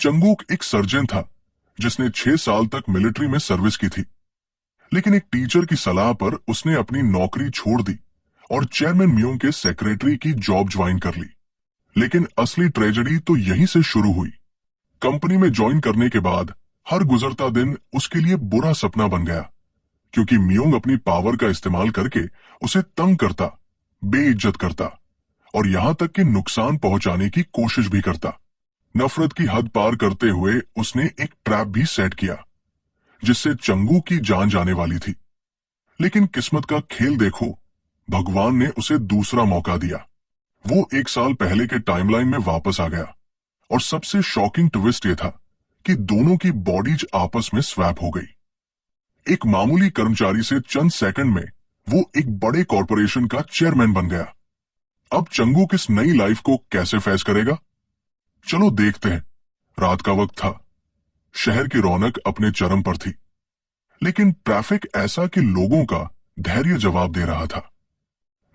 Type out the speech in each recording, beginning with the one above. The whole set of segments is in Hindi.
चंगूक एक सर्जन था जिसने 6 साल तक मिलिट्री में सर्विस की थी, लेकिन एक टीचर की सलाह पर उसने अपनी नौकरी छोड़ दी और चेयरमैन मियोंग के सेक्रेटरी की जॉब ज्वाइन कर ली। लेकिन असली ट्रेजेडी तो यहीं से शुरू हुई। कंपनी में ज्वाइन करने के बाद हर गुजरता दिन उसके लिए बुरा सपना बन गया, क्योंकि मियोंग अपनी पावर का इस्तेमाल करके उसे तंग करता, बेइज्जत करता और यहां तक कि नुकसान पहुंचाने की कोशिश भी करता। नफरत की हद पार करते हुए उसने एक ट्रैप भी सेट किया जिससे चंगू की जान जाने वाली थी। लेकिन किस्मत का खेल देखो, भगवान ने उसे दूसरा मौका दिया। वो 1 साल पहले के टाइमलाइन में वापस आ गया और सबसे शॉकिंग ट्विस्ट ये था कि दोनों की बॉडीज आपस में स्वैप हो गई। एक मामूली कर्मचारी से चंद सेकंड में वो एक बड़े कॉरपोरेशन का चेयरमैन बन गया। अब चंगू किस नई लाइफ को कैसे फेस करेगा? चलो देखते हैं। रात का वक्त था, शहर की रौनक अपने चरम पर थी, लेकिन ट्रैफिक ऐसा कि लोगों का धैर्य जवाब दे रहा था।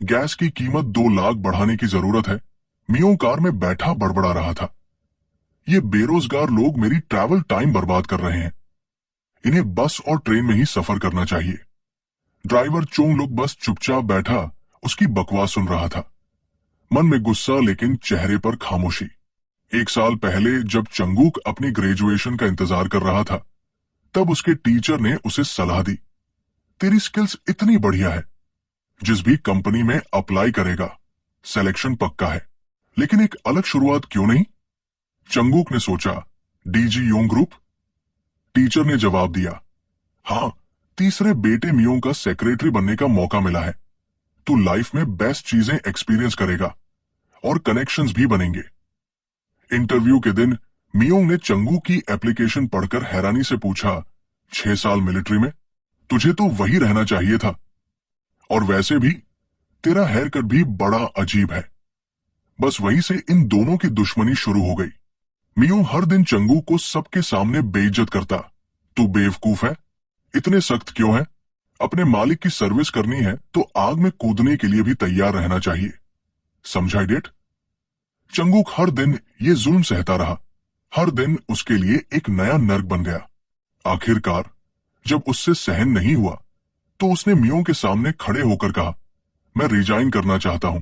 गैस की कीमत 2 लाख बढ़ाने की जरूरत है। मियों कार में बैठा बड़बड़ा रहा था। ये बेरोजगार लोग मेरी ट्रैवल टाइम बर्बाद कर रहे हैं। इन्हें बस और ट्रेन में ही सफर करना चाहिए। ड्राइवर चोंग लुक बस चुपचाप बैठा उसकी बकवास सुन रहा था। मन में गुस्सा लेकिन चेहरे पर खामोशी। 1 साल पहले जब चंगूक अपनी ग्रेजुएशन का इंतजार कर रहा था, तब उसके टीचर ने उसे सलाह दी, तेरी स्किल्स इतनी बढ़िया है, जिस भी कंपनी में अप्लाई करेगा सिलेक्शन पक्का है, लेकिन एक अलग शुरुआत क्यों नहीं? चंगूक ने सोचा, डीजी योंग ग्रुप? टीचर ने जवाब दिया, हाँ, तीसरे बेटे मियोंग का सेक्रेटरी बनने का मौका मिला है। तू लाइफ में बेस्ट चीजें एक्सपीरियंस करेगा और कनेक्शंस भी बनेंगे। इंटरव्यू के दिन मियोंग ने चंगू की एप्लीकेशन पढ़कर हैरानी से पूछा, 6 साल मिलिट्री में? तुझे तो वही रहना चाहिए था। और वैसे भी तेरा हेयर कट भी बड़ा अजीब है। बस वहीं से इन दोनों की दुश्मनी शुरू हो गई। मियोंग हर दिन चंगू को सबके सामने बेइज्जत करता। तू बेवकूफ है, इतने सख्त क्यों है? अपने मालिक की सर्विस करनी है तो आग में कूदने के लिए भी तैयार रहना चाहिए। समझा इडियट? चंगूक हर दिन ये जुल्म सहता रहा। हर दिन उसके लिए एक नया नर्क बन गया। आखिरकार जब उससे सहन नहीं हुआ तो उसने मियोंग के सामने खड़े होकर कहा, मैं रिजाइन करना चाहता हूं।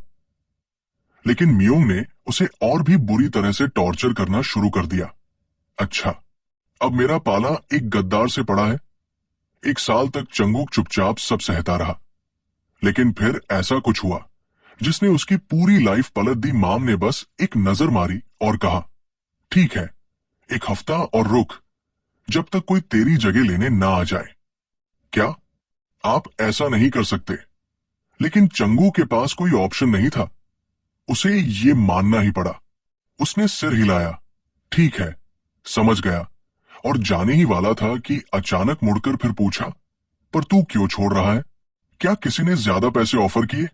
लेकिन मियोंग ने उसे और भी बुरी तरह से टॉर्चर करना शुरू कर दिया। अच्छा, अब मेरा पाला एक गद्दार से पड़ा है। 1 साल तक चंगूक चुपचाप सब सहता रहा, लेकिन फिर ऐसा कुछ हुआ जिसने उसकी पूरी लाइफ पलट दी। माम ने बस एक नजर मारी और कहा, ठीक है, 1 हफ्ता और रुक, जब तक कोई तेरी जगह लेने ना आ जाए। क्या आप ऐसा नहीं कर सकते? लेकिन चंगू के पास कोई ऑप्शन नहीं था। उसे ये मानना ही पड़ा। उसने सिर हिलाया, ठीक है, समझ गया, और जाने ही वाला था कि अचानक मुड़कर फिर पूछा, पर तू क्यों छोड़ रहा है? क्या किसी ने ज्यादा पैसे ऑफर किए?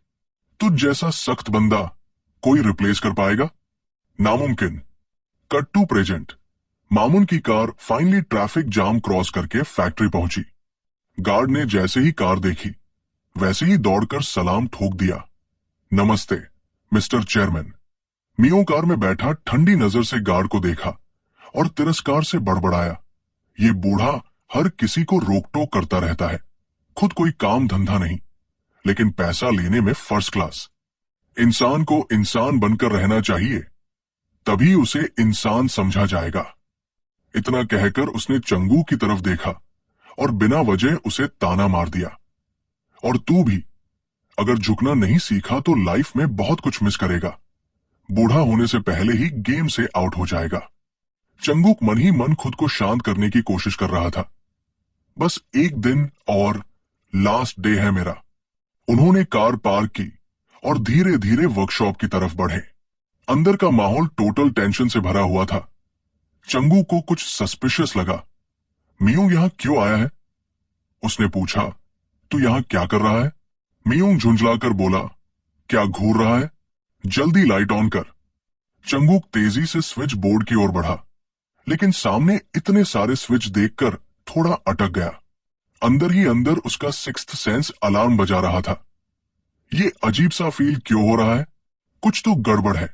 तुझ जैसा सख्त बंदा कोई रिप्लेस कर पाएगा? नामुमकिन। Cut to present. मामून की car finally traffic jam cross करके फैक्ट्री पहुंची। गार्ड ने जैसे ही कार देखी वैसे ही दौड़कर सलाम ठोक दिया, नमस्ते मिस्टर चेयरमैन। मियों कार में बैठा ठंडी नजर से गार्ड को देखा और तिरस्कार से बड़बड़ाया, ये बूढ़ा हर किसी को रोक टोक करता रहता है, खुद कोई काम धंधा नहीं, लेकिन पैसा लेने में फर्स्ट क्लास। इंसान को इंसान बनकर रहना चाहिए, तभी उसे इंसान समझा जाएगा। इतना कहकर उसने चंगू की तरफ देखा और बिना वजह उसे ताना मार दिया, और तू भी अगर झुकना नहीं सीखा तो लाइफ में बहुत कुछ मिस करेगा। बूढ़ा होने से पहले ही गेम से आउट हो जाएगा। चंगूक मन ही मन खुद को शांत करने की कोशिश कर रहा था। बस एक दिन और, लास्ट डे है मेरा। उन्होंने कार पार्क की और धीरे धीरे वर्कशॉप की तरफ बढ़े। अंदर का माहौल टोटल टेंशन से भरा हुआ था। चंगू को कुछ सस्पिशियस लगा। मियोंग यहां क्यों आया है? उसने पूछा, तू यहां क्या कर रहा है? मियोंग झुंझलाकर बोला, क्या घूर रहा है? जल्दी लाइट ऑन कर। चंगूक तेजी से स्विच बोर्ड की ओर बढ़ा, लेकिन सामने इतने सारे स्विच देखकर थोड़ा अटक गया। अंदर ही अंदर उसका सिक्स्थ सेंस अलार्म बजा रहा था। ये अजीब सा फील क्यों हो रहा है? कुछ तो गड़बड़ है।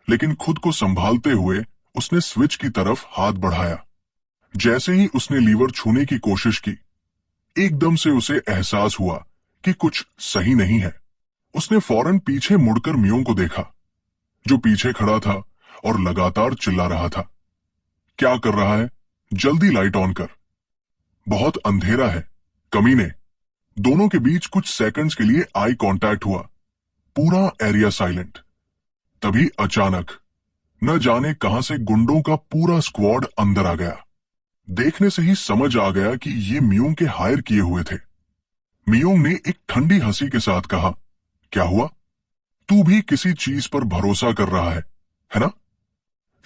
लेकिन खुद को संभालते हुए उसने स्विच की तरफ हाथ बढ़ाया। जैसे ही उसने लीवर छूने की कोशिश की, एकदम से उसे एहसास हुआ कि कुछ सही नहीं है। उसने फौरन पीछे मुड़कर मियोंग को देखा, जो पीछे खड़ा था और लगातार चिल्ला रहा था, क्या कर रहा है? जल्दी लाइट ऑन कर। बहुत अंधेरा है, कमीने। दोनों के बीच कुछ सेकंड्स के लिए आई कांटेक्ट हुआ। पूरा एरिया साइलेंट। तभी अचानक न जाने कहां से गुंडों का पूरा स्क्वाड अंदर आ गया। देखने से ही समझ आ गया कि ये मियोंग के हायर किए हुए थे। मियोंग ने एक ठंडी हंसी के साथ कहा, क्या हुआ? तू भी किसी चीज पर भरोसा कर रहा है ना?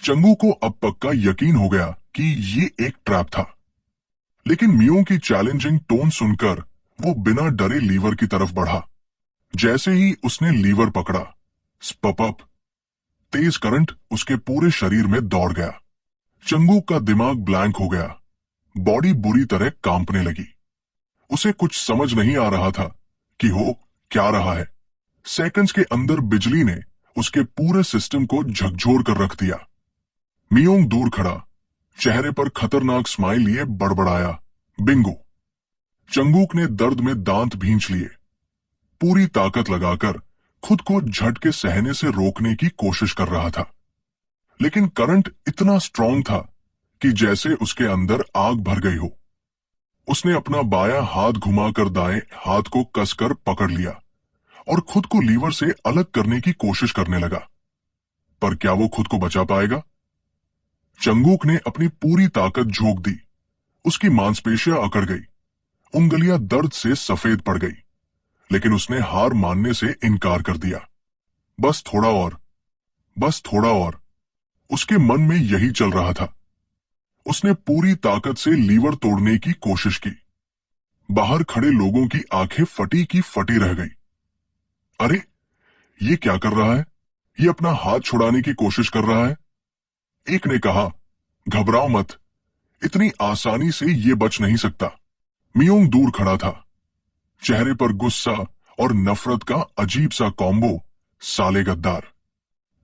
चंगू को अब पक्का यकीन हो गया कि ये एक ट्रैप था। लेकिन मियोंग की चैलेंजिंग टोन सुनकर वो बिना डरे लीवर की तरफ बढ़ा। जैसे ही उसने लीवर पकड़ा, स्पप, तेज करंट उसके पूरे शरीर में दौड़ गया। चंगू का दिमाग ब्लैंक हो गया। बॉडी बुरी तरह कांपने लगी। उसे कुछ समझ नहीं आ रहा था कि हो क्या रहा है। सेकंड्स के अंदर बिजली ने उसके पूरे सिस्टम को झकझोर कर रख दिया। मियोंग दूर खड़ा, चेहरे पर खतरनाक स्माइल लिए बड़बड़ाया, बिंगो। चंगूक ने दर्द में दांत भींच लिए। पूरी ताकत लगाकर खुद को झटके सहने से रोकने की कोशिश कर रहा था, लेकिन करंट इतना स्ट्रांग था कि जैसे उसके अंदर आग भर गई हो। उसने अपना बायां हाथ घुमाकर दाएं हाथ को कसकर पकड़ लिया और खुद को लीवर से अलग करने की कोशिश करने लगा। पर क्या वो खुद को बचा पाएगा? चंगूक ने अपनी पूरी ताकत झोंक दी। उसकी मांसपेशियां अकड़ गई, उंगलियां दर्द से सफेद पड़ गई, लेकिन उसने हार मानने से इनकार कर दिया। बस थोड़ा और, बस थोड़ा और, उसके मन में यही चल रहा था। उसने पूरी ताकत से लीवर तोड़ने की कोशिश की। बाहर खड़े लोगों की आंखें फटी की फटी रह गई। अरे, ये क्या कर रहा है? ये अपना हाथ छुड़ाने की कोशिश कर रहा है। एक ने कहा, घबराओ मत, इतनी आसानी से ये बच नहीं सकता। मियोंग दूर खड़ा था, चेहरे पर गुस्सा और नफरत का अजीब सा कॉम्बो। साले गद्दार,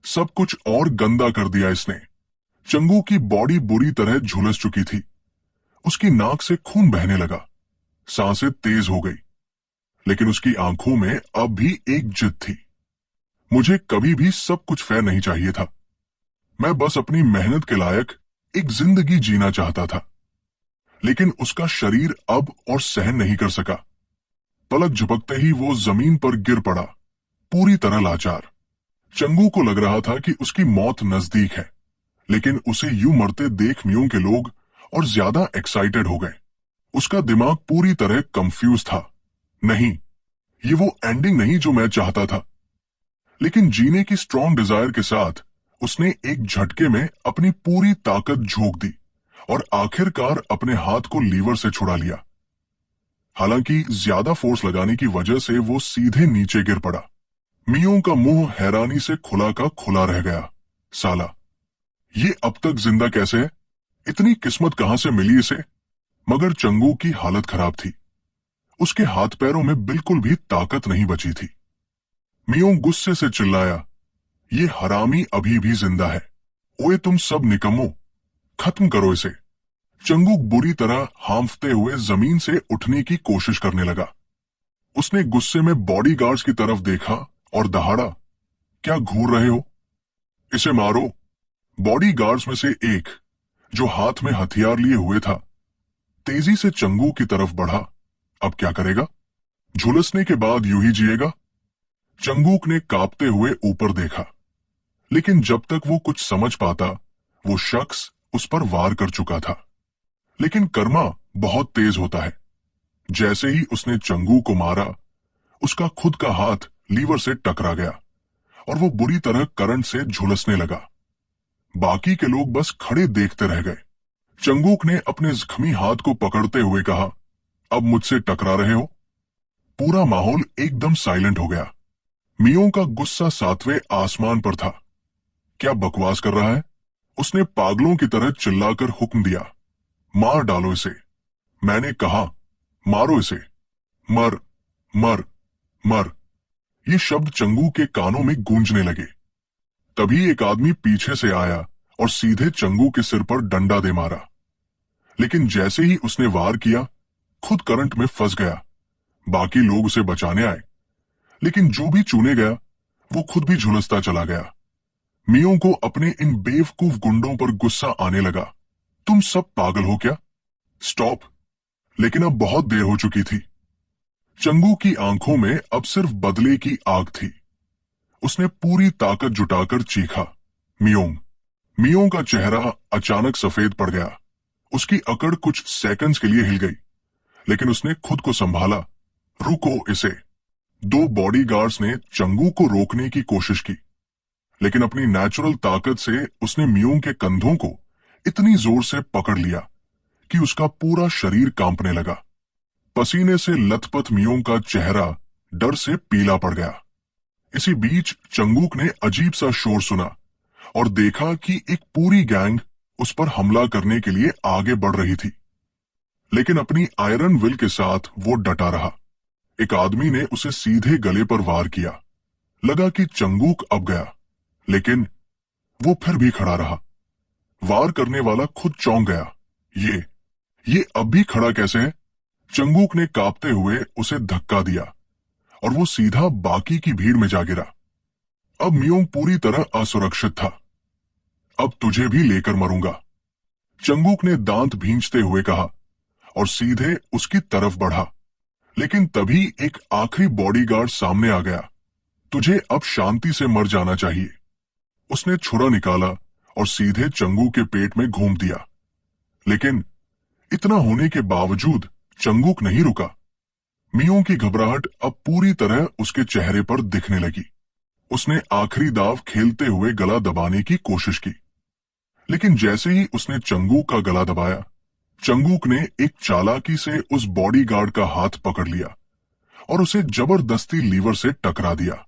सब कुछ और गंदा कर दिया इसने। चंगू की बॉडी बुरी तरह झुलस चुकी थी। उसकी नाक से खून बहने लगा, सांसें तेज हो गई, लेकिन उसकी आंखों में अब भी एक जिद थी। मुझे कभी भी सब कुछ फेयर नहीं चाहिए था। मैं बस अपनी मेहनत के लायक एक जिंदगी जीना चाहता था। लेकिन उसका शरीर अब और सहन नहीं कर सका। पलक झपकते ही वो जमीन पर गिर पड़ा, पूरी तरह लाचार। चंगू को लग रहा था कि उसकी मौत नजदीक है, लेकिन उसे यूं मरते देख मियोंग के लोग और ज्यादा एक्साइटेड हो गए। उसका दिमाग पूरी तरह कंफ्यूज था। नहीं, ये वो एंडिंग नहीं जो मैं चाहता था। लेकिन जीने की स्ट्रॉन्ग डिजायर के साथ उसने एक झटके में अपनी पूरी ताकत झोंक दी और आखिरकार अपने हाथ को लीवर से छुड़ा लिया। हालांकि ज्यादा फोर्स लगाने की वजह से वो सीधे नीचे गिर पड़ा। मियोंग का मुंह हैरानी से खुला का खुला रह गया। साला, ये अब तक जिंदा कैसे है? इतनी किस्मत कहां से मिली इसे? मगर चंगू की हालत खराब थी। उसके हाथ पैरों में बिल्कुल भी ताकत नहीं बची थी। मियोंग गुस्से से चिल्लाया, ये हरामी अभी भी जिंदा है। ओए तुम सब निकम्मो, खत्म करो इसे। चंगू बुरी तरह हांफते हुए जमीन से उठने की कोशिश करने लगा। उसने गुस्से में बॉडीगार्ड्स की तरफ देखा और दहाड़ा, क्या घूर रहे हो? इसे मारो। बॉडीगार्ड्स में से एक, जो हाथ में हथियार लिए हुए था, तेजी से चंगू की तरफ बढ़ा। अब क्या करेगा? झुलसने के बाद यूं ही जिएगा? चंगूक ने कांपते हुए ऊपर देखा, लेकिन जब तक वो कुछ समझ पाता, वो शख्स उस पर वार कर चुका था। लेकिन कर्मा बहुत तेज होता है। जैसे ही उसने चंगू को मारा, उसका खुद का हाथ लीवर से टकरा गया और वो बुरी तरह करंट से झुलसने लगा। बाकी के लोग बस खड़े देखते रह गए। चंगूक ने अपने जख्मी हाथ को पकड़ते हुए कहा, अब मुझसे टकरा रहे हो? पूरा माहौल एकदम साइलेंट हो गया। मियोंग का गुस्सा सातवें आसमान पर था। क्या बकवास कर रहा है? उसने पागलों की तरह चिल्लाकर हुक्म दिया, मार डालो इसे। मैंने कहा, मारो इसे। मर, मर, मर। ये शब्द चंगू के कानों में गूंजने लगे। तभी एक आदमी पीछे से आया और सीधे चंगू के सिर पर डंडा दे मारा। लेकिन जैसे ही उसने वार किया, खुद करंट में फंस गया। बाकी लोग उसे बचाने आए, लेकिन जो भी चुने गया वो खुद भी झुलसता चला गया। मियों को अपने इन बेवकूफ गुंडों पर गुस्सा आने लगा। तुम सब पागल हो क्या? स्टॉप! लेकिन अब बहुत देर हो चुकी थी। चंगू की आंखों में अब सिर्फ बदले की आग थी। उसने पूरी ताकत जुटाकर चीखा, मियोंग! मियों का चेहरा अचानक सफेद पड़ गया। उसकी अकड़ कुछ सेकंड्स के लिए हिल गई, लेकिन उसने खुद को संभाला। रुको इसे! दो बॉडीगार्ड्स ने चंगू को रोकने की कोशिश की, लेकिन अपनी नेचुरल ताकत से उसने मियोंग के कंधों को इतनी जोर से पकड़ लिया कि उसका पूरा शरीर कांपने लगा। पसीने से लथपथ मियोंग का चेहरा डर से पीला पड़ गया। इसी बीच चंगूक ने अजीब सा शोर सुना और देखा कि एक पूरी गैंग उस पर हमला करने के लिए आगे बढ़ रही थी। लेकिन अपनी आयरन विल के साथ वो डटा रहा। एक आदमी ने उसे सीधे गले पर वार किया। लगा कि चंगूक अब गया, लेकिन वो फिर भी खड़ा रहा। वार करने वाला खुद चौंक गया। ये अब भी खड़ा कैसे है? चंगूक ने कांपते हुए उसे धक्का दिया और वो सीधा बाकी की भीड़ में जा गिरा। अब मियोंग पूरी तरह असुरक्षित था। अब तुझे भी लेकर मरूंगा, चंगूक ने दांत भींचते हुए कहा और सीधे उसकी तरफ बढ़ा। लेकिन तभी एक आखिरी बॉडीगार्ड सामने आ गया। तुझे अब शांति से मर जाना चाहिए। उसने छुरा निकाला और सीधे चंगू के पेट में घूम दिया। लेकिन इतना होने के बावजूद चंगूक नहीं रुका। मियों की घबराहट अब पूरी तरह उसके चेहरे पर दिखने लगी। उसने आखिरी दाव खेलते हुए गला दबाने की कोशिश की, लेकिन जैसे ही उसने चंगूक का गला दबाया, चंगूक ने एक चालाकी से उस बॉडीगार्ड का हाथ पकड़ लिया और उसे जबरदस्ती लीवर से टकरा दिया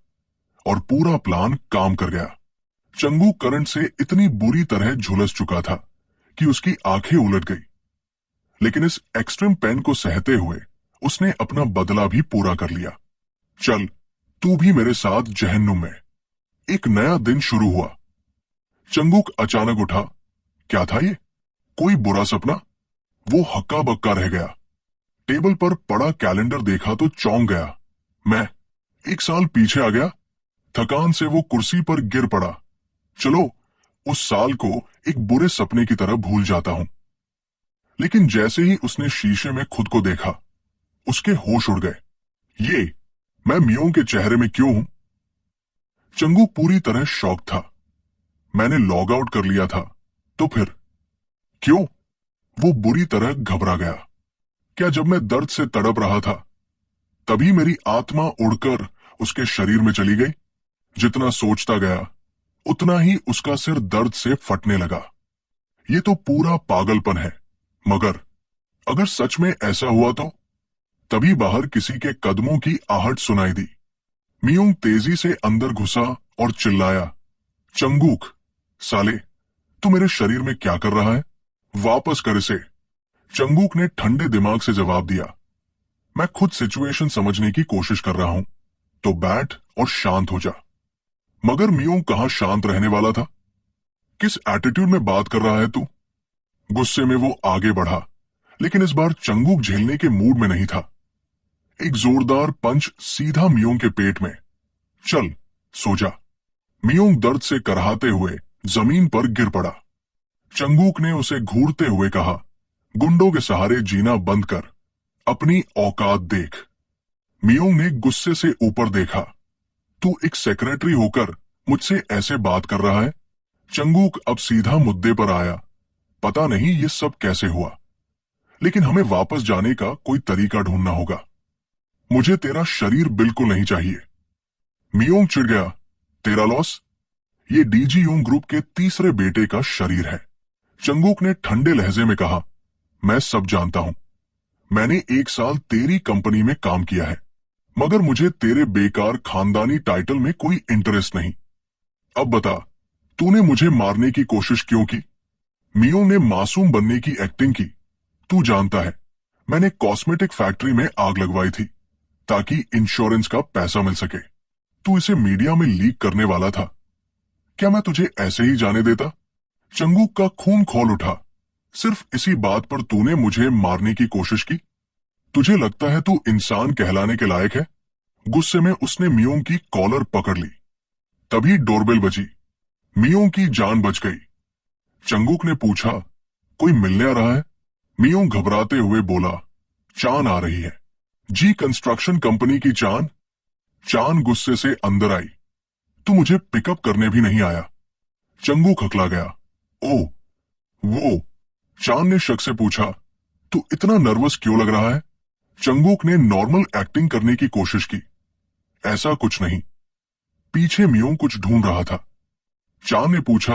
और पूरा प्लान काम कर गया। चंगूक करंट से इतनी बुरी तरह झुलस चुका था कि उसकी आंखें उलट गई, लेकिन इस एक्सट्रीम पेन को सहते हुए उसने अपना बदला भी पूरा कर लिया। चल, तू भी मेरे साथ जहन्नुम में। एक नया दिन शुरू हुआ। चंगूक अचानक उठा। क्या था ये? कोई बुरा सपना? वो हक्का बक्का रह गया। टेबल पर पड़ा कैलेंडर देखा तो चौंक गया। मैं 1 साल पीछे आ गया। थकान से वो कुर्सी पर गिर पड़ा। चलो, उस साल को एक बुरे सपने की तरह भूल जाता हूं। लेकिन जैसे ही उसने शीशे में खुद को देखा, उसके होश उड़ गए। मैं मियों के चेहरे में क्यों हूं? चंगू पूरी तरह शॉक था। मैंने लॉग आउट कर लिया था, तो फिर क्यों? वो बुरी तरह घबरा गया। क्या जब मैं दर्द से तड़प रहा था तभी मेरी आत्मा उड़कर उसके शरीर में चली गई? जितना सोचता गया उतना ही उसका सिर दर्द से फटने लगा। ये तो पूरा पागलपन है। मगर अगर सच में ऐसा हुआ तो? तभी बाहर किसी के कदमों की आहट सुनाई दी। मियोंग तेजी से अंदर घुसा और चिल्लाया, चंगूक, साले, तू मेरे शरीर में क्या कर रहा है? वापस कर इसे। चंगूक ने ठंडे दिमाग से जवाब दिया, मैं खुद सिचुएशन समझने की कोशिश कर रहा हूं, तो बैठ और शांत हो जा। मगर मियोंग कहां शांत रहने वाला था? किस एटीट्यूड में बात कर रहा है तू? गुस्से में वो आगे बढ़ा, लेकिन इस बार चंगूक झेलने के मूड में नहीं था। एक जोरदार पंच सीधा मियोंग के पेट में। चल, सो जा। मियोंग दर्द से कराहते हुए जमीन पर गिर पड़ा। चंगूक ने उसे घूरते हुए कहा, गुंडों के सहारे जीना बंद कर, अपनी औकात देख। मियोंग ने गुस्से से ऊपर देखा। तू एक सेक्रेटरी होकर मुझसे ऐसे बात कर रहा है? चंगूक अब सीधा मुद्दे पर आया। पता नहीं ये सब कैसे हुआ, लेकिन हमें वापस जाने का कोई तरीका ढूंढना होगा। मुझे तेरा शरीर बिल्कुल नहीं चाहिए। मियोंग चिढ़ गया। तेरा लॉस? ये डीजी योंग ग्रुप के तीसरे बेटे का शरीर है। चंगूक ने ठंडे लहजे में कहा, मैं सब जानता हूं। मैंने 1 साल तेरी कंपनी में काम किया है, मगर मुझे तेरे बेकार खानदानी टाइटल में कोई इंटरेस्ट नहीं। अब बता, तूने मुझे मारने की कोशिश क्यों की? मियोंग ने मासूम बनने की एक्टिंग की। तू जानता है, मैंने कॉस्मेटिक फैक्ट्री में आग लगवाई थी ताकि इंश्योरेंस का पैसा मिल सके। तू इसे मीडिया में लीक करने वाला था। क्या मैं तुझे ऐसे ही जाने देता? चंगुक का खून खौल उठा। सिर्फ इसी बात पर तूने मुझे मारने की कोशिश की? तुझे लगता है तू इंसान कहलाने के लायक है? गुस्से में उसने मियोंग की कॉलर पकड़ ली। तभी डोरबेल बजी। मियोंग की जान बच गई। चंगुक ने पूछा, कोई मिलने आ रहा है? मियोंग घबराते हुए बोला, चान आ रही है। जी कंस्ट्रक्शन कंपनी की चान? चान गुस्से से अंदर आई। तू मुझे पिकअप करने भी नहीं आया। चंगुक हकला गया। ओ, वो। चान ने शक से पूछा, तू इतना नर्वस क्यों लग रहा है? चंगुक ने नॉर्मल एक्टिंग करने की कोशिश की। ऐसा कुछ नहीं। पीछे मियोंग कुछ ढूंढ रहा था। चान ने पूछा,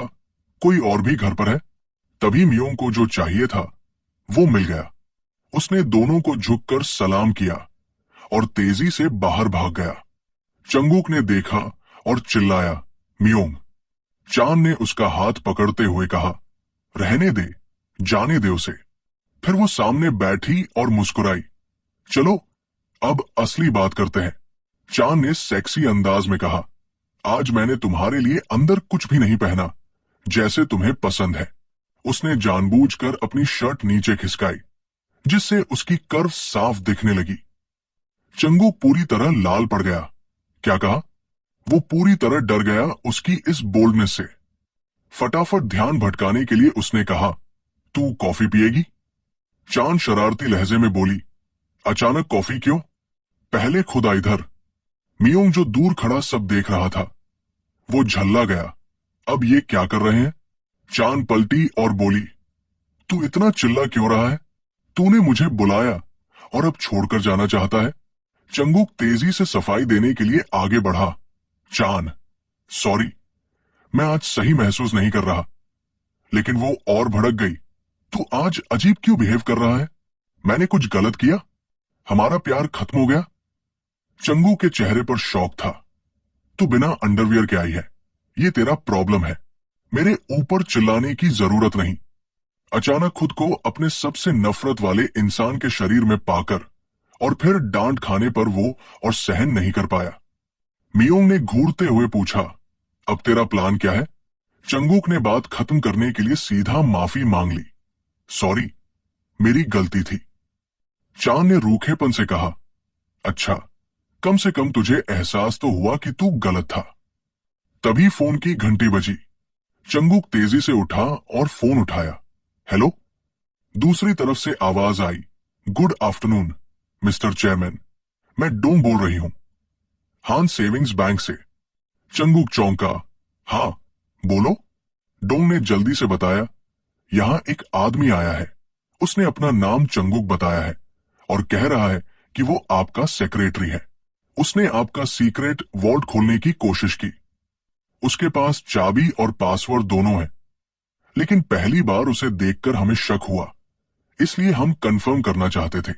कोई और भी घर पर है? तभी मियोंग को जो चाहिए था वो मिल गया। उसने दोनों को झुककर सलाम किया और तेजी से बाहर भाग गया। चंगुक ने देखा और चिल्लाया, मियोंग। चान ने उसका हाथ पकड़ते हुए कहा, रहने दे, जाने दे उसे। फिर वो सामने बैठी और मुस्कुराई। चलो अब असली बात करते हैं। चान ने सेक्सी अंदाज में कहा, आज मैंने तुम्हारे लिए अंदर कुछ भी नहीं पहना, जैसे तुम्हें पसंद है। उसने जानबूझकर अपनी शर्ट नीचे खिसकाई, जिससे उसकी कर्व साफ दिखने लगी। चंगुक पूरी तरह लाल पड़ गया। क्या कहा? वो पूरी तरह डर गया उसकी इस बोल्डनेस से। फटाफट ध्यान भटकाने के लिए उसने कहा, तू कॉफी पिएगी? चांद शरारती लहजे में बोली, अचानक कॉफी क्यों? पहले खुद आ इधर। मियोंग जो दूर खड़ा सब देख रहा था, वो झल्ला गया। अब ये क्या कर रहे हैं? चांद पलटी और बोली, तू इतना चिल्ला क्यों रहा है? तूने मुझे बुलाया और अब छोड़कर जाना चाहता है? चंगुक तेजी से सफाई देने के लिए आगे बढ़ा। चांद, सॉरी, मैं आज सही महसूस नहीं कर रहा। लेकिन वो और भड़क गई। तू आज अजीब क्यों बिहेव कर रहा है? मैंने कुछ गलत किया? हमारा प्यार खत्म हो गया? चंगू के चेहरे पर शौक था। तू बिना अंडरवियर के आई है, ये तेरा प्रॉब्लम है। मेरे ऊपर चिल्लाने की जरूरत नहीं। अचानक खुद को अपने सबसे नफरत वाले इंसान के शरीर में पाकर और फिर डांट खाने पर वो और सहन नहीं कर पाया। मियोंग ने घूरते हुए पूछा, अब तेरा प्लान क्या है? चंगुक ने बात खत्म करने के लिए सीधा माफी मांग ली। सॉरी, मेरी गलती थी। चांद ने रूखेपन से कहा, अच्छा, कम से कम तुझे एहसास तो हुआ कि तू गलत था। तभी फोन की घंटी बजी। चंगुक तेजी से उठा और फोन उठाया। हेलो? दूसरी तरफ से आवाज आई, गुड आफ्टरनून मिस्टर चेयरमैन, मैं डोंग बोल रही हूं, हान सेविंग्स बैंक से। चंगुक चौंका। हाँ बोलो। डोंग ने जल्दी से बताया, यहां एक आदमी आया है। उसने अपना नाम चंगुक बताया है और कह रहा है कि वो आपका सेक्रेटरी है। उसने आपका सीक्रेट वॉल्ट खोलने की कोशिश की। उसके पास चाबी और पासवर्ड दोनों है, लेकिन पहली बार उसे देखकर हमें शक हुआ, इसलिए हम कंफर्म करना चाहते थे।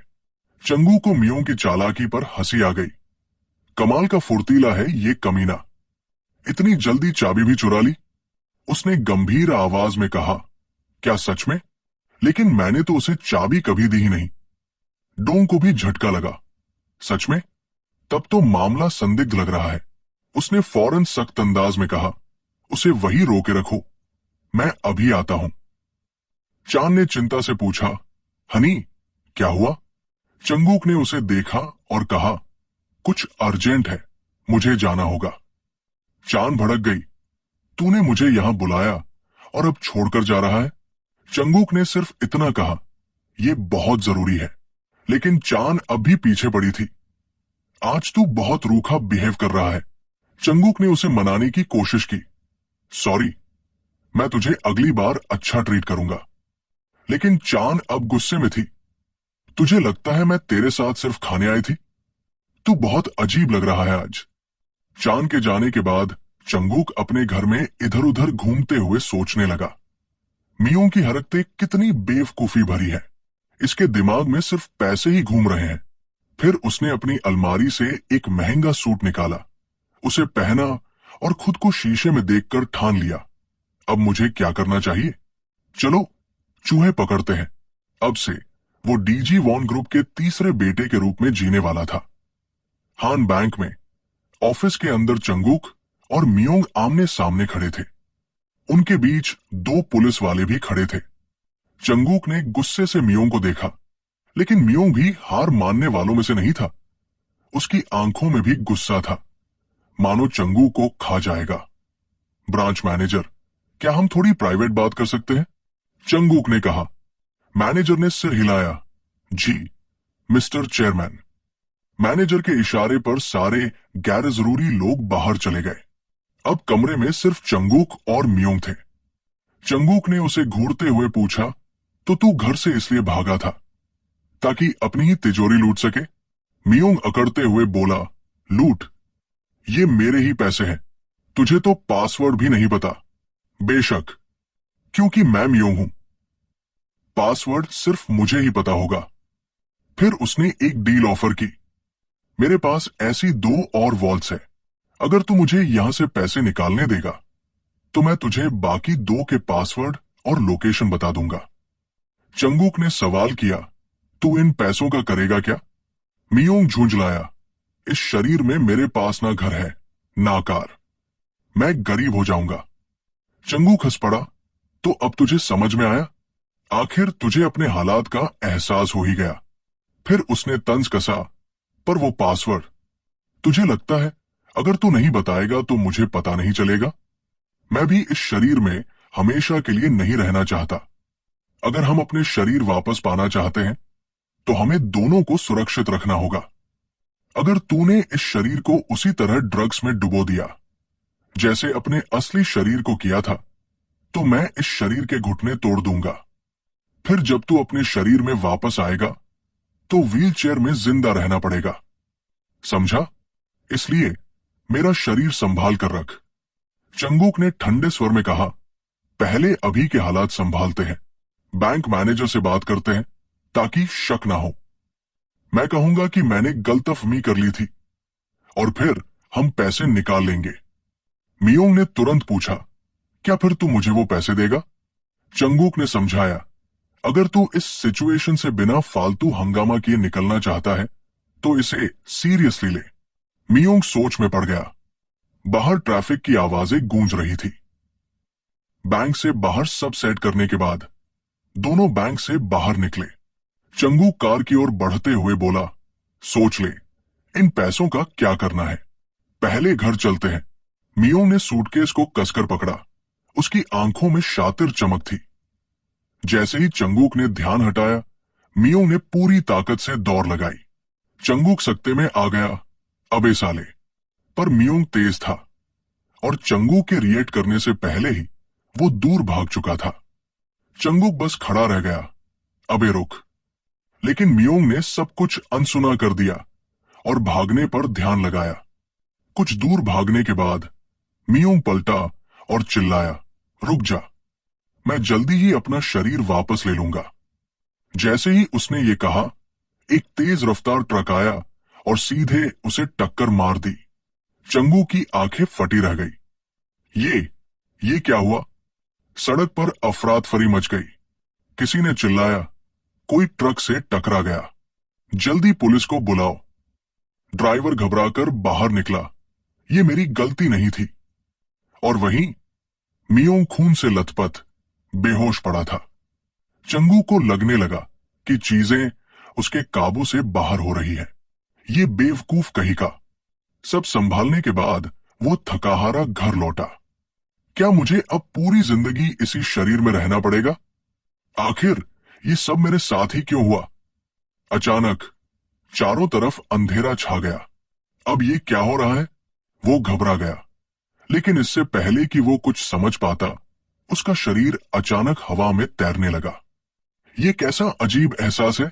चंगू को मियों की चालाकी पर हंसी आ गई। कमाल का फुर्तीला है ये कमीना, इतनी जल्दी चाबी भी चुरा ली। उसने गंभीर आवाज में कहा, क्या सच में? लेकिन मैंने तो उसे चाबी कभी दी ही नहीं। डोंग को भी झटका लगा। सच में? तब तो मामला संदिग्ध लग रहा है। उसने फौरन सख्त अंदाज में कहा, उसे वही रोके रखो, मैं अभी आता हूं। चांद ने चिंता से पूछा, हनी क्या हुआ? चंगुक ने उसे देखा और कहा, कुछ अर्जेंट है, मुझे जाना होगा। चांद भड़क गई, तूने मुझे यहां बुलाया और अब छोड़कर जा रहा है? चंगुक ने सिर्फ इतना कहा, यह बहुत जरूरी है। लेकिन चांद अब भी पीछे पड़ी थी। आज तू बहुत रूखा बिहेव कर रहा है। चंगुक ने उसे मनाने की कोशिश की। सॉरी, मैं तुझे अगली बार अच्छा ट्रीट करूंगा। लेकिन चांद अब गुस्से में थी। तुझे लगता है मैं तेरे साथ सिर्फ खाने आई थी? तू बहुत अजीब लग रहा है आज। चांद के जाने के बाद चंगुक अपने घर में इधर उधर घूमते हुए सोचने लगा, मियों की हरकतें कितनी बेवकूफी भरी है। इसके दिमाग में सिर्फ पैसे ही घूम रहे हैं। फिर उसने अपनी अलमारी से एक महंगा सूट निकाला, उसे पहना और खुद को शीशे में देखकर ठान लिया, अब मुझे क्या करना चाहिए? चलो चूहे पकड़ते हैं। अब से वो डीजी वॉन ग्रुप के तीसरे बेटे के रूप में जीने वाला था। हान बैंक में ऑफिस के अंदर चंगुक और मियोंग आमने सामने खड़े थे। उनके बीच दो पुलिस वाले भी खड़े थे। चंगूक ने गुस्से से मियोंग को देखा, लेकिन मियोंग भी हार मानने वालों में से नहीं था। उसकी आंखों में भी गुस्सा था, मानो चंगू को खा जाएगा। ब्रांच मैनेजर, क्या हम थोड़ी प्राइवेट बात कर सकते हैं? चंगूक ने कहा। मैनेजर ने सिर हिलाया। जी मिस्टर चेयरमैन। मैनेजर के इशारे पर सारे गैर जरूरी लोग बाहर चले गए। अब कमरे में सिर्फ चंगूक और मियोंग थे। चंगूक ने उसे घूरते हुए पूछा, तो तू घर से इसलिए भागा था ताकि अपनी ही तिजोरी लूट सके? मियोंग अकड़ते हुए बोला, लूट? ये मेरे ही पैसे हैं, तुझे तो पासवर्ड भी नहीं पता। बेशक, क्योंकि मैं मियोंग हूं, पासवर्ड सिर्फ मुझे ही पता होगा। फिर उसने एक डील ऑफर की, मेरे पास ऐसी 2 और वॉल्ट्स है, अगर तू मुझे यहां से पैसे निकालने देगा तो मैं तुझे बाकी 2 के पासवर्ड और लोकेशन बता दूंगा। चंगूक ने सवाल किया, तू इन पैसों का करेगा क्या? मियोंग झुंझलाया, इस शरीर में मेरे पास ना घर है ना कार, मैं गरीब हो जाऊंगा। चंगूक हंस पड़ा, तो अब तुझे समझ में आया? आखिर तुझे अपने हालात का एहसास हो ही गया। फिर उसने तंज कसा, पर वो पासवर्ड, तुझे लगता है अगर तू नहीं बताएगा तो मुझे पता नहीं चलेगा? मैं भी इस शरीर में हमेशा के लिए नहीं रहना चाहता। अगर हम अपने शरीर वापस पाना चाहते हैं तो हमें दोनों को सुरक्षित रखना होगा। अगर तूने इस शरीर को उसी तरह ड्रग्स में डुबो दिया जैसे अपने असली शरीर को किया था, तो मैं इस शरीर के घुटने तोड़ दूंगा। फिर जब तू अपने शरीर में वापस आएगा तो व्हीलचेयर में जिंदा रहना पड़ेगा, समझा? इसलिए मेरा शरीर संभाल कर रख। चंगूक ने ठंडे स्वर में कहा, पहले अभी के हालात संभालते हैं, बैंक मैनेजर से बात करते हैं ताकि शक ना हो। मैं कहूंगा कि मैंने गलतफहमी कर ली थी और फिर हम पैसे निकाल लेंगे। मियोंग ने तुरंत पूछा, क्या फिर तू मुझे वो पैसे देगा? चंगूक ने समझाया, अगर तू इस सिचुएशन से बिना फालतू हंगामा किए निकलना चाहता है तो इसे सीरियसली ले। मियोंग सोच में पड़ गया। बाहर ट्रैफिक की आवाजें गूंज रही थी। बैंक से बाहर सब सेट करने के बाद दोनों बैंक से बाहर निकले। चंगूक कार की ओर बढ़ते हुए बोला, सोच ले, इन पैसों का क्या करना है, पहले घर चलते हैं। मियोंग ने सूटकेस को कसकर पकड़ा। उसकी आंखों में शातिर चमक थी। जैसे ही चंगूक ने ध्यान हटाया, मियोंग ने पूरी ताकत से दौड़ लगाई। चंगूक सकते में आ गया, अबे साले। पर मियोंग तेज था और चंगूक के रिएक्ट करने से पहले ही वो दूर भाग चुका था। चंगूक बस खड़ा रह गया, अबे रुक। लेकिन मियोंग ने सब कुछ अनसुना कर दिया और भागने पर ध्यान लगाया। कुछ दूर भागने के बाद मियोंग पलटा और चिल्लाया, रुक जा, मैं जल्दी ही अपना शरीर वापस ले लूंगा। जैसे ही उसने ये कहा, एक तेज रफ्तार ट्रक आया और सीधे उसे टक्कर मार दी। चंगू की आंखें फटी रह गई। ये क्या हुआ? सड़क पर अफरातफरी मच गई। किसी ने चिल्लाया, कोई ट्रक से टकरा गया, जल्दी पुलिस को बुलाओ। ड्राइवर घबराकर बाहर निकला, ये मेरी गलती नहीं थी। और वहीं मियोंग खून से लथपथ बेहोश पड़ा था। चंगू को लगने लगा कि चीजें उसके काबू से बाहर हो रही है। ये बेवकूफ कहीं का। सब संभालने के बाद वो थकाहारा घर लौटा। क्या मुझे अब पूरी जिंदगी इसी शरीर में रहना पड़ेगा? आखिर ये सब मेरे साथ ही क्यों हुआ? अचानक चारों तरफ अंधेरा छा गया। अब ये क्या हो रहा है? वो घबरा गया, लेकिन इससे पहले कि वो कुछ समझ पाता, उसका शरीर अचानक हवा में तैरने लगा। ये कैसा अजीब एहसास है?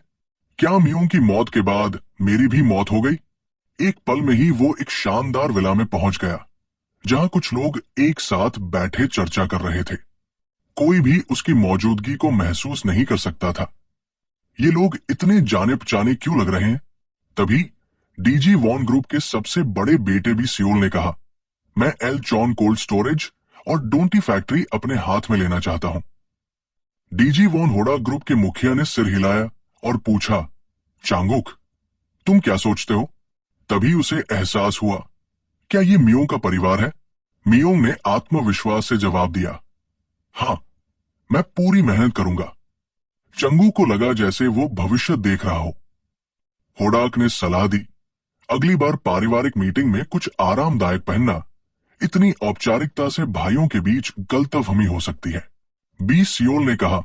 क्या मियोंग की मौत के बाद मेरी भी मौत हो गई? एक पल में ही वो एक शानदार विला में पहुंच गया, जहां कुछ लोग एक साथ बैठे चर्चा कर रहे थे। कोई भी उसकी मौजूदगी को महसूस नहीं कर सकता था। ये लोग इतने जाने पहचाने क्यों लग रहे हैं? तभी डीजी वॉन ग्रुप के सबसे बड़े बेटे भी सियोल ने कहा, मैं एल चॉन कोल्ड स्टोरेज और डोंटी फैक्ट्री अपने हाथ में लेना चाहता हूं। डीजी वॉन होडा ग्रुप के मुखिया ने सिर हिलाया और पूछा, चांगुक, तुम क्या सोचते हो? तभी उसे एहसास हुआ, क्या ये मियोंग का परिवार है? मियोंग ने आत्मविश्वास से जवाब दिया, हाँ, मैं पूरी मेहनत करूंगा। चंगू को लगा जैसे वो भविष्य देख रहा हो। होडाक ने सलाह दी, अगली बार पारिवारिक मीटिंग में कुछ आरामदायक पहनना। इतनी औपचारिकता से भाइयों के बीच गलतफहमी हो सकती है। बी सियोल ने कहा,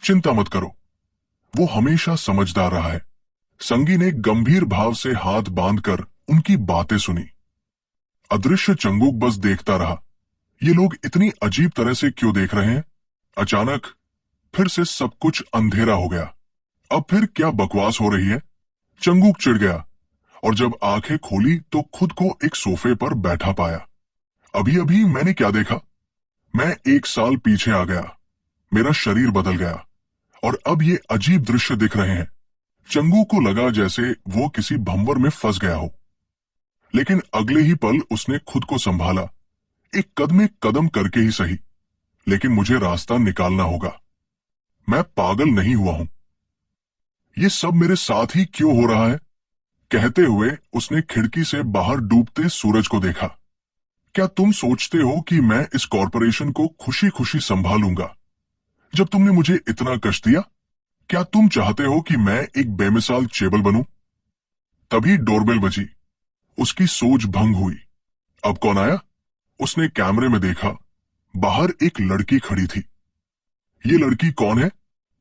चिंता मत करो, वो हमेशा समझदार रहा है। संगी ने गंभीर भाव से हाथ बांधकर उनकी बातें सुनी। अदृश्य चंगुक बस देखता रहा। ये लोग इतनी अजीब तरह से क्यों देख रहे हैं? अचानक फिर से सब कुछ अंधेरा हो गया। अब फिर क्या बकवास हो रही है? चंगुक चिढ़ गया और जब आंखें खोली तो खुद को एक सोफे पर बैठा पाया। अभी अभी मैंने क्या देखा? मैं 1 साल पीछे आ गया। मेरा शरीर बदल गया और अब ये अजीब दृश्य दिख रहे हैं। चंगू को लगा जैसे वो किसी भंवर में फंस गया हो, लेकिन अगले ही पल उसने खुद को संभाला। एक कदम करके ही सही, लेकिन मुझे रास्ता निकालना होगा। मैं पागल नहीं हुआ हूं। ये सब मेरे साथ ही क्यों हो रहा है? कहते हुए उसने खिड़की से बाहर डूबते सूरज को देखा। क्या तुम सोचते हो कि मैं इस कॉरपोरेशन को खुशी खुशी संभालूंगा जब तुमने मुझे इतना कष्ट दिया? क्या तुम चाहते हो कि मैं एक बेमिसाल चेबल बनूं? तभी डोरबेल बजी। उसकी सोच भंग हुई। अब कौन आया? उसने कैमरे में देखा। बाहर एक लड़की खड़ी थी। ये लड़की कौन है?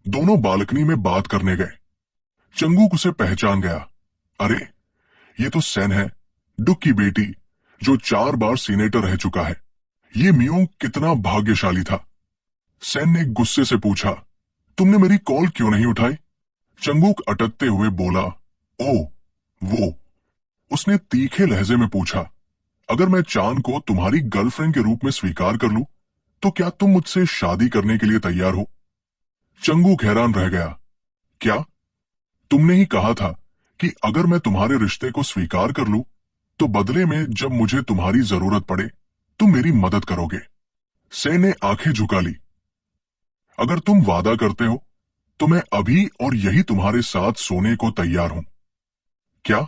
दोनों बालकनी में बात करने गए। चंगूक उसे पहचान गया। अरे, ये तो सेन है, डुक की बेटी, जो 4 बार सीनेटर रह चुका है। ये मियोंग कितना भाग्यशाली था। सेन ने गुस्से से पूछा, तुमने मेरी कॉल क्यों नहीं उठाई? चंगूक अटकते हुए बोला, ओ, वो। उसने तीखे लहजे में पूछा, अगर मैं चांद को तुम्हारी गर्लफ्रेंड के रूप में स्वीकार कर लूं, तो क्या तुम मुझसे शादी करने के लिए तैयार हो? चंगूक हैरान रह गया। क्या? तुमने ही कहा था कि अगर मैं तुम्हारे रिश्ते को स्वीकार कर लूं, तो बदले में जब मुझे तुम्हारी जरूरत पड़े, तुम मेरी मदद करोगे। सेन ने आंखें झुका ली। अगर तुम वादा करते हो, तो मैं अभी और यही तुम्हारे साथ सोने को तैयार हूं। क्या?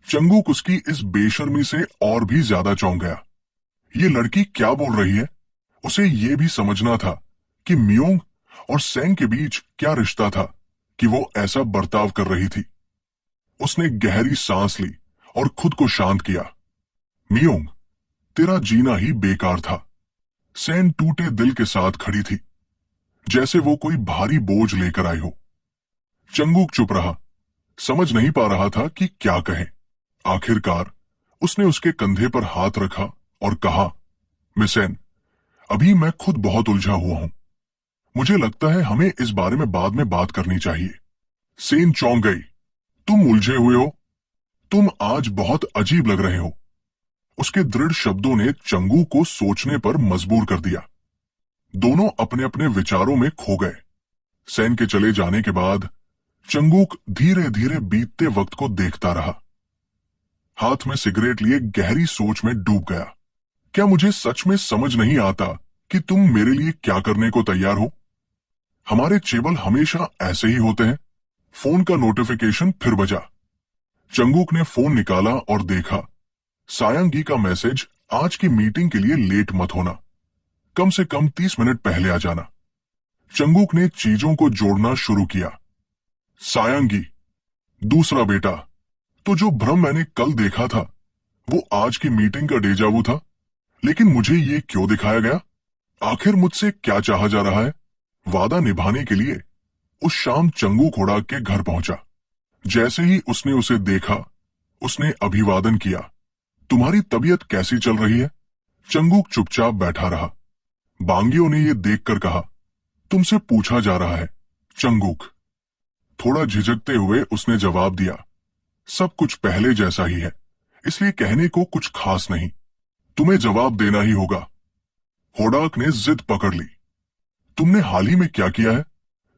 चंगूक उसकी इस बेशर्मी से और भी ज्यादा चौंक गया। ये लड़की क्या बोल रही है? उसे यह भी समझना था कि मियोंग और सेंग के बीच क्या रिश्ता था कि वो ऐसा बर्ताव कर रही थी। उसने गहरी सांस ली और खुद को शांत किया। मियोंग, तेरा जीना ही बेकार था। सेन टूटे दिल के साथ खड़ी थी, जैसे वो कोई भारी बोझ लेकर आई हो। चंगूक चुप रहा, समझ नहीं पा रहा था कि क्या कहे। आखिरकार उसने उसके कंधे पर हाथ रखा और कहा, मिसेन, अभी मैं खुद बहुत उलझा हुआ हूं। मुझे लगता है हमें इस बारे में बाद में बात करनी चाहिए। सेन चौंक गई। तुम उलझे हुए हो? तुम आज बहुत अजीब लग रहे हो। उसके दृढ़ शब्दों ने चंगू को सोचने पर मजबूर कर दिया। दोनों अपने अपने विचारों में खो गए। सेन के चले जाने के बाद चंगूक धीरे धीरे बीतते वक्त को देखता रहा। हाथ में सिगरेट लिए गहरी सोच में डूब गया। क्या मुझे सच में समझ नहीं आता कि तुम मेरे लिए क्या करने को तैयार हो? हमारे चेबल हमेशा ऐसे ही होते हैं। फोन का नोटिफिकेशन फिर बजा। चंगूक ने फोन निकाला और देखा, सायंगी का मैसेज, आज की मीटिंग के लिए लेट मत होना, कम से कम 30 मिनट पहले आ जाना। चंगूक ने चीजों को जोड़ना शुरू किया। सायंगी, दूसरा बेटा, तो जो भ्रम मैंने कल देखा था वो आज की मीटिंग का डेजावू था। लेकिन मुझे ये क्यों दिखाया गया? आखिर मुझसे क्या चाहा जा रहा है? वादा निभाने के लिए उस शाम चंगूक होडाक के घर पहुंचा। जैसे ही उसने उसे देखा, उसने अभिवादन किया। तुम्हारी तबीयत कैसी चल रही है? चंगूक चुपचाप बैठा रहा। बांगियों ने यह देखकर कहा, तुमसे पूछा जा रहा है। चंगूक, थोड़ा झिझकते हुए उसने जवाब दिया, सब कुछ पहले जैसा ही है, इसलिए कहने को कुछ खास नहीं। तुम्हें जवाब देना ही होगा। होडाक ने जिद पकड़ ली। तुमने हाल ही में क्या किया है?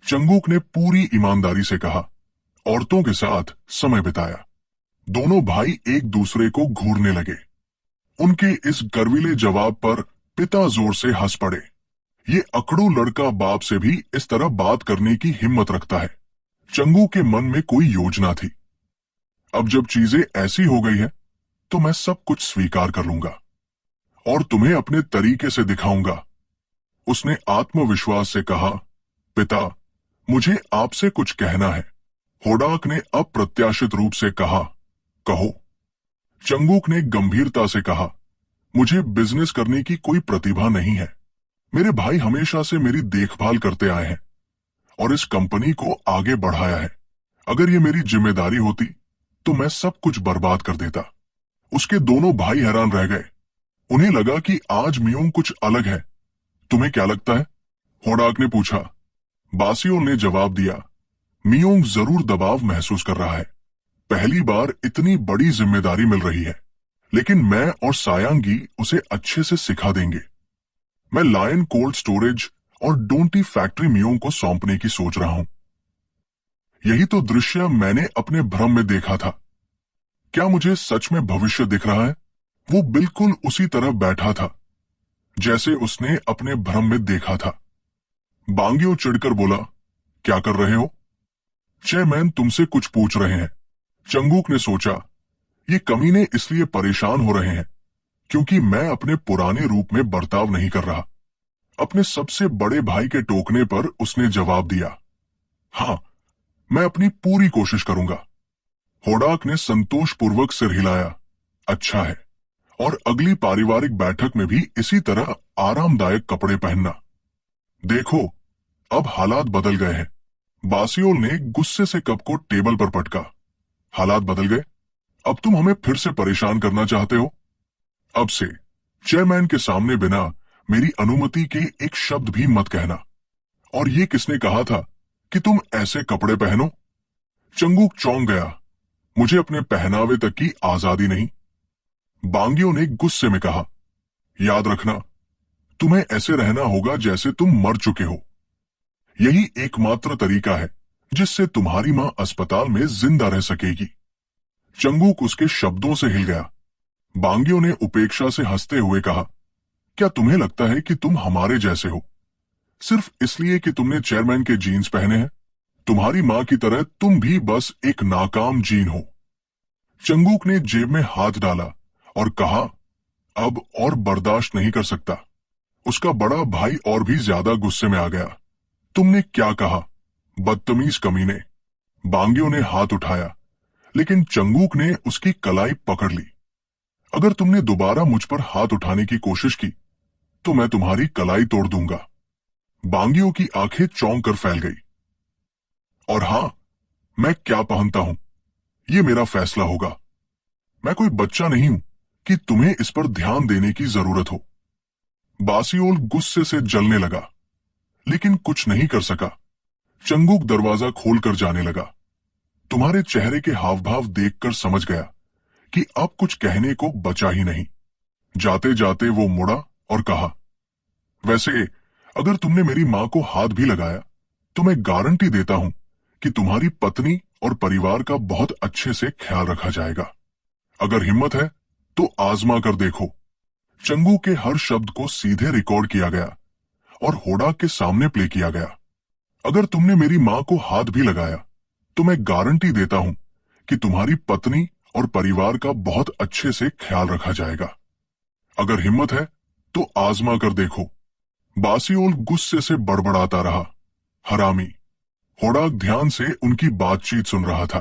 चंगूक ने पूरी ईमानदारी से कहा, औरतों के साथ समय बिताया। दोनों भाई एक दूसरे को घूरने लगे। उनके इस गर्वीले जवाब पर पिता जोर से हंस पड़े। ये अकड़ू लड़का बाप से भी इस तरह बात करने की हिम्मत रखता है। चंगू के मन में कोई योजना थी। अब जब चीजें ऐसी हो गई है, तो मैं सब कुछ स्वीकार कर लूंगा और तुम्हें अपने तरीके से दिखाऊंगा। उसने आत्मविश्वास से कहा, पिता, मुझे आपसे कुछ कहना है। होडाक ने अप्रत्याशित रूप से कहा, कहो। चंगुक ने गंभीरता से कहा, मुझे बिजनेस करने की कोई प्रतिभा नहीं है। मेरे भाई हमेशा से मेरी देखभाल करते आए हैं और इस कंपनी को आगे बढ़ाया है। अगर ये मेरी जिम्मेदारी होती तो मैं सब कुछ बर्बाद कर देता। उसके दोनों भाई हैरान रह गए। उन्हें लगा कि आज मियोंग कुछ अलग है। तुम्हें क्या लगता है? होडाक ने पूछा। बासियोल ने जवाब दिया, मियोंग जरूर दबाव महसूस कर रहा है। पहली बार इतनी बड़ी जिम्मेदारी मिल रही है, लेकिन मैं और सायांगी उसे अच्छे से सिखा देंगे। मैं लायन कोल्ड स्टोरेज और डोंटी फैक्ट्री मियोंग को सौंपने की सोच रहा हूं। यही तो दृश्य मैंने अपने भ्रम में देखा था। क्या मुझे सच में भविष्य दिख रहा है? वो बिल्कुल उसी तरह बैठा था जैसे उसने अपने भ्रम में देखा था। बांगियो चिढ़कर बोला, क्या कर रहे हो? चेयरमैन तुमसे कुछ पूछ रहे हैं। चंगुक ने सोचा, ये कमीने इसलिए परेशान हो रहे हैं क्योंकि मैं अपने पुराने रूप में बर्ताव नहीं कर रहा। अपने सबसे बड़े भाई के टोकने पर उसने जवाब दिया, हां, मैं अपनी पूरी कोशिश करूंगा। होडाक ने संतोषपूर्वक सिर हिलाया, अच्छा है, और अगली पारिवारिक बैठक में भी इसी तरह आरामदायक कपड़े पहनना। देखो, अब हालात बदल गए हैं। बासियोल ने गुस्से से कप को टेबल पर पटका। हालात बदल गए? अब तुम हमें फिर से परेशान करना चाहते हो? अब से चेयरमैन के सामने बिना मेरी अनुमति के एक शब्द भी मत कहना। और ये किसने कहा था कि तुम ऐसे कपड़े पहनो? चंगुक चौंक गया। मुझे अपने पहनावे तक की आजादी नहीं। बांगियो ने गुस्से में कहा, याद रखना, तुम्हें ऐसे रहना होगा जैसे तुम मर चुके हो। यही एकमात्र तरीका है जिससे तुम्हारी मां अस्पताल में जिंदा रह सकेगी। चंगुक उसके शब्दों से हिल गया। बांगियो ने उपेक्षा से हंसते हुए कहा, क्या तुम्हें लगता है कि तुम हमारे जैसे हो सिर्फ इसलिए कि तुमने चेयरमैन के जीन्स पहने हैं? तुम्हारी मां की तरह तुम भी बस एक नाकाम जीन हो। चंगुक ने जेब में हाथ डाला और कहा, अब और बर्दाश्त नहीं कर सकता। उसका बड़ा भाई और भी ज्यादा गुस्से में आ गया। तुमने क्या कहा, बदतमीज कमीने? बांगियो ने हाथ उठाया, लेकिन चंगुक ने उसकी कलाई पकड़ ली। अगर तुमने दोबारा मुझ पर हाथ उठाने की कोशिश की तो मैं तुम्हारी कलाई तोड़ दूंगा। बांगियो की आंखें चौंक कर फैल गई। और हां, मैं क्या पहनता हूं ये मेरा फैसला होगा। मैं कोई बच्चा नहीं हूं कि तुम्हें इस पर ध्यान देने की जरूरत हो। बासियोल गुस्से से जलने लगा, लेकिन कुछ नहीं कर सका। चंगुक दरवाजा खोलकर जाने लगा। तुम्हारे चेहरे के हाव भाव देखकर समझ गया कि अब कुछ कहने को बचा ही नहीं। जाते जाते वो मुड़ा और कहा, वैसे अगर तुमने मेरी मां को हाथ भी लगाया तो मैं गारंटी देता हूं कि तुम्हारी पत्नी और परिवार का बहुत अच्छे से ख्याल रखा जाएगा। अगर हिम्मत है तो आजमा कर देखो। चंगू के हर शब्द को सीधे रिकॉर्ड किया गया और होडाक के सामने प्ले किया गया। अगर तुमने मेरी मां को हाथ भी लगाया तो मैं गारंटी देता हूं कि तुम्हारी पत्नी और परिवार का बहुत अच्छे से ख्याल रखा जाएगा। अगर हिम्मत है तो आजमा कर देखो। बासियोल गुस्से से बड़बड़ाता रहा, हरामी। होडाक ध्यान से उनकी बातचीत सुन रहा था।